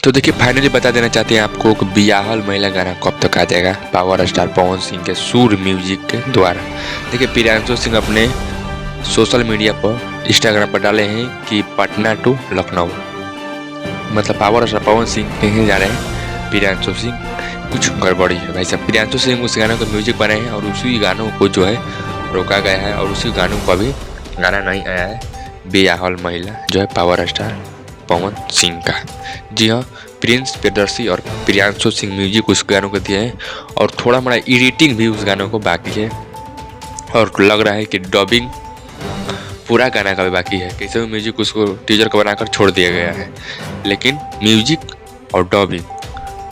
तो देखिए फाइनली बता देना चाहते हैं आपको कि बियाहल महिला गाना कब तक आ जाएगा पावर स्टार पवन सिंह के सुर म्यूजिक के द्वारा। देखिए प्रियांशु सिंह अपने सोशल मीडिया पर इंस्टाग्राम पर डाले हैं कि पटना टू लखनऊ, मतलब पावर स्टार पवन सिंह कहीं जा रहे हैं, प्रियांशु सिंह कुछ गड़बड़ी है भाई साहब। प्रियांशु सिंह उस गाने को म्यूजिक बनाए हैं और उसी गानों को जो है रोका गया है और उसी गानों को अभी गाना नहीं आया है बियाहल महिला जो है पावर स्टार पवन सिंह का। जी हाँ, प्रिंस प्रियदर्शी और प्रियांशु सिंह म्यूजिक उस गानों को दिए हैं और थोड़ा मोड़ा एडिटिंग भी उस गानों को बाकी है और लग रहा है कि डबिंग पूरा गाना का भी बाकी है। कैसे भी म्यूजिक उसको टीजर को बनाकर छोड़ दिया गया है, लेकिन म्यूजिक और डबिंग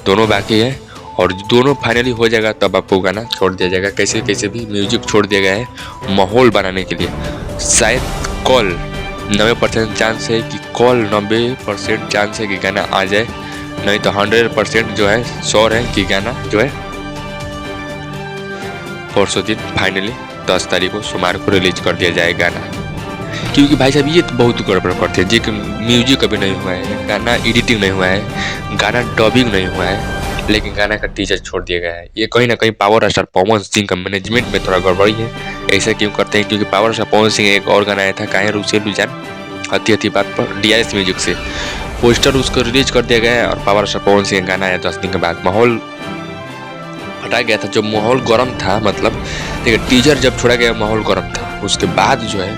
दोनों बाकी है और दोनों फाइनली हो जाएगा तब आपको गाना छोड़ दिया जाएगा। कैसे कैसे भी म्यूजिक छोड़ दिया गया है माहौल बनाने के लिए। शायद कॉल 90% चांस है कि कॉल 90% चांस है कि गाना आ जाए, नहीं तो 100% जो है श्योर है कि गाना जो है परसों दिन फाइनली 10 तारीख को सोमवार को रिलीज कर दिया जाए गाना। क्योंकि भाई साहब ये तो बहुत गड़बड़ करते हैं जी कि म्यूजिक अभी नहीं हुआ है, गाना एडिटिंग नहीं हुआ है, गाना डबिंग नहीं हुआ है, लेकिन गाना का टीजर छोड़ दिया गया है। ये कहीं ना कहीं पावर स्टार पवन सिंह का मैनेजमेंट में थोड़ा गड़बड़ी है। ऐसा क्यों करते हैं? क्योंकि पावर स्टार पवन सिंह एक और गाना आया था काहे रूसे लुजान हती हती बात पर डीआरएस म्यूजिक से पोस्टर उसको रिलीज कर दिया गया है और पावर स्टार पवन सिंह का गाना आया 10 दिन के बाद माहौल हटा गया था। जो माहौल गर्म था, मतलब देखिए टीजर जब छोड़ा गया माहौल गर्म था, उसके बाद जो है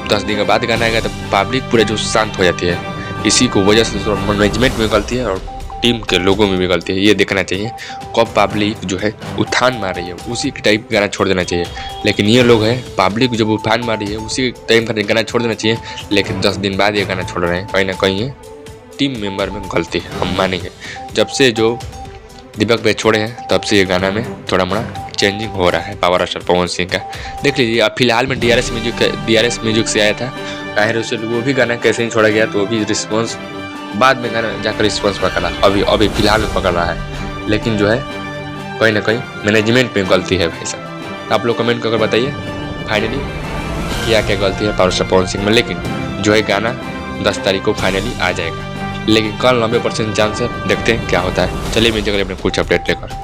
10 दिन के बाद गाना आएगा तो पब्लिक पूरा जो शांत हो जाती है। इसी को वजह से मैनेजमेंट में गलती है और टीम के लोगों में भी गलती है। ये देखना चाहिए कब पब्लिक जो है उठान मार रही है उसी टाइप गाना छोड़ देना चाहिए, लेकिन ये लोग है पब्लिक जब उठान मार रही है उसी टाइम का गाना छोड़ देना चाहिए, लेकिन 10 दिन बाद ये गाना छोड़ रहे हैं। कहीं ना कहीं ये टीम मेंबर में गलती है, हम मानेंगे। जब से जो दीपक भाई छोड़े हैं तब से ये गाना में थोड़ा मोड़ा चेंजिंग हो रहा है पावर स्टार पवन सिंह का। देख लीजिए अब फिलहाल में डीआरएस म्यूजिक से आया था काहे रूसे वो भी गाना कैसे ही छोड़ा गया तो वो भी रिस्पॉन्स बाद में गाना जाकर रिस्पॉन्स पकड़ा, अभी फिलहाल में पकड़ रहा है, लेकिन जो है कहीं ना कहीं मैनेजमेंट में गलती है भाई साहब। आप लोग कमेंट करके बताइए फाइनली क्या क्या गलती है पावर स्टार पवन सिंह में। लेकिन जो है गाना 10 तारीख को फाइनली आ जाएगा, लेकिन कल 90% चांस है, देखते हैं क्या होता है। चलिए मिलते हैं अपने कुछ अपडेट लेकर।